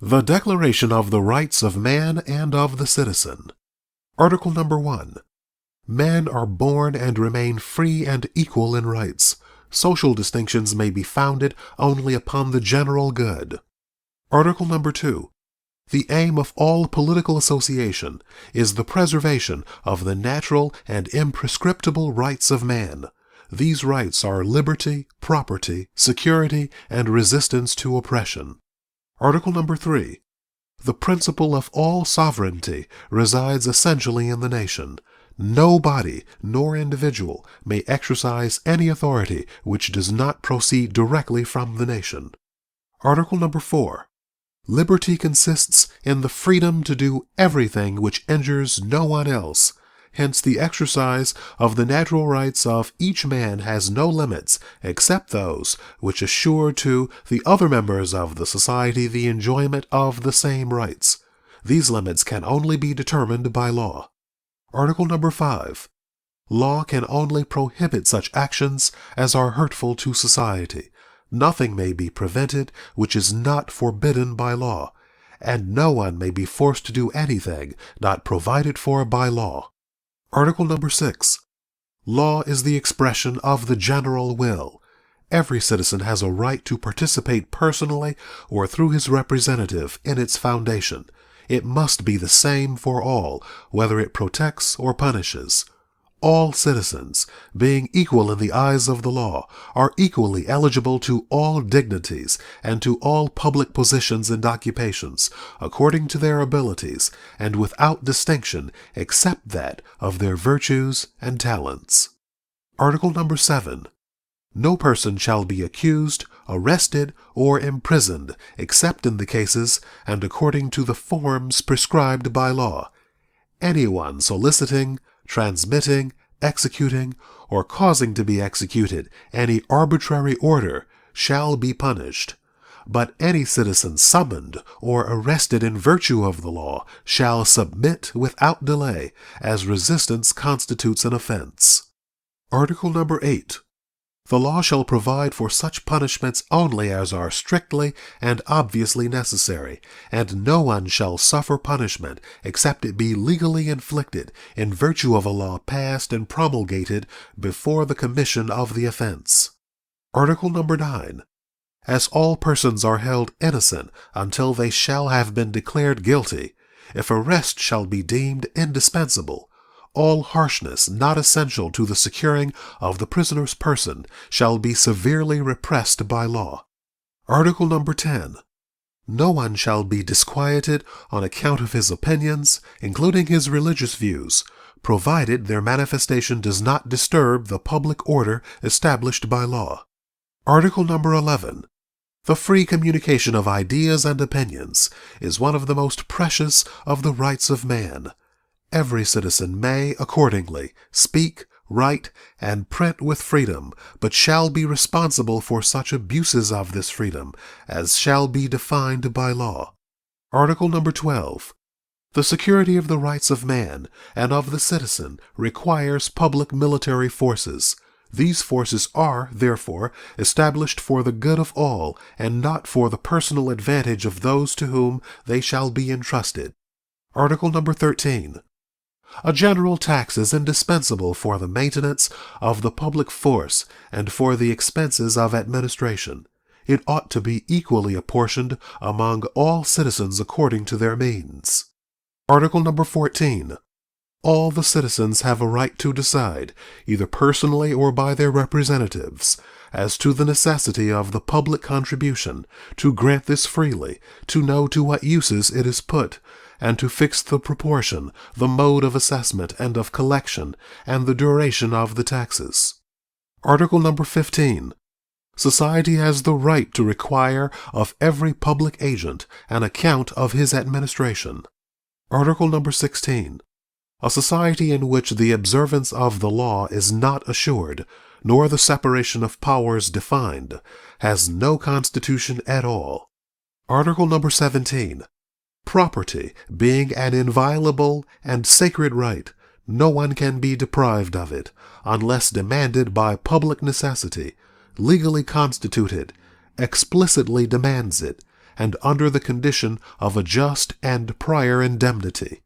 The Declaration of the Rights of Man and of the Citizen. Article number 1. Men are born and remain free and equal in rights. Social distinctions may be founded only upon the general good. Article number 2. The aim of all political association is the preservation of the natural and imprescriptible rights of man. These rights are liberty, property, security, and resistance to oppression. Article number 3. The principle of all sovereignty resides essentially in the nation. No body nor individual may exercise any authority which does not proceed directly from the nation. Article number 4. Liberty consists in the freedom to do everything which injures no one else. Hence the exercise of the natural rights of each man has no limits except those which assure to the other members of the society the enjoyment of the same rights. These limits can only be determined by law. Article number 5. Law can only prohibit such actions as are hurtful to society. Nothing may be prevented which is not forbidden by law, and no one may be forced to do anything not provided for by law. Article number 6. Law is the expression of the general will. Every citizen has a right to participate personally or through his representative in its foundation. It must be the same for all, whether it protects or punishes. All citizens, being equal in the eyes of the law, are equally eligible to all dignities and to all public positions and occupations, according to their abilities, and without distinction except that of their virtues and talents. Article number 7. No person shall be accused, arrested, or imprisoned, except in the cases and according to the forms prescribed by law. Anyone soliciting, transmitting, executing, or causing to be executed any arbitrary order shall be punished. But any citizen summoned or arrested in virtue of the law shall submit without delay, as resistance constitutes an offense. Article number 8. The law shall provide for such punishments only as are strictly and obviously necessary, and no one shall suffer punishment except it be legally inflicted in virtue of a law passed and promulgated before the commission of the offense. Article number 9. As all persons are held innocent until they shall have been declared guilty, if arrest shall be deemed indispensable, all harshness not essential to the securing of the prisoner's person shall be severely repressed by law. Article number 10. No one shall be disquieted on account of his opinions, including his religious views, provided their manifestation does not disturb the public order established by law. Article number 11. The free communication of ideas and opinions is one of the most precious of the rights of man. Every citizen may, accordingly, speak, write, and print with freedom, but shall be responsible for such abuses of this freedom as shall be defined by law. Article number 12. The security of the rights of man and of the citizen requires public military forces. These forces are, therefore, established for the good of all, and not for the personal advantage of those to whom they shall be entrusted. Article number 13. A general tax is indispensable for the maintenance of the public force and for the expenses of administration. It ought to be equally apportioned among all citizens according to their means. Article number 14. All the citizens have a right to decide, either personally or by their representatives, as to the necessity of the public contribution, to grant this freely, to know to what uses it is put, and to fix the proportion, the mode of assessment and of collection, and the duration of the taxes. Article number 15. Society has the right to require of every public agent an account of his administration. Article number 16. A society in which the observance of the law is not assured, nor the separation of powers defined, has no constitution at all. Article number 17. Property being an inviolable and sacred right, no one can be deprived of it, unless demanded by public necessity, legally constituted, explicitly demands it, and under the condition of a just and prior indemnity.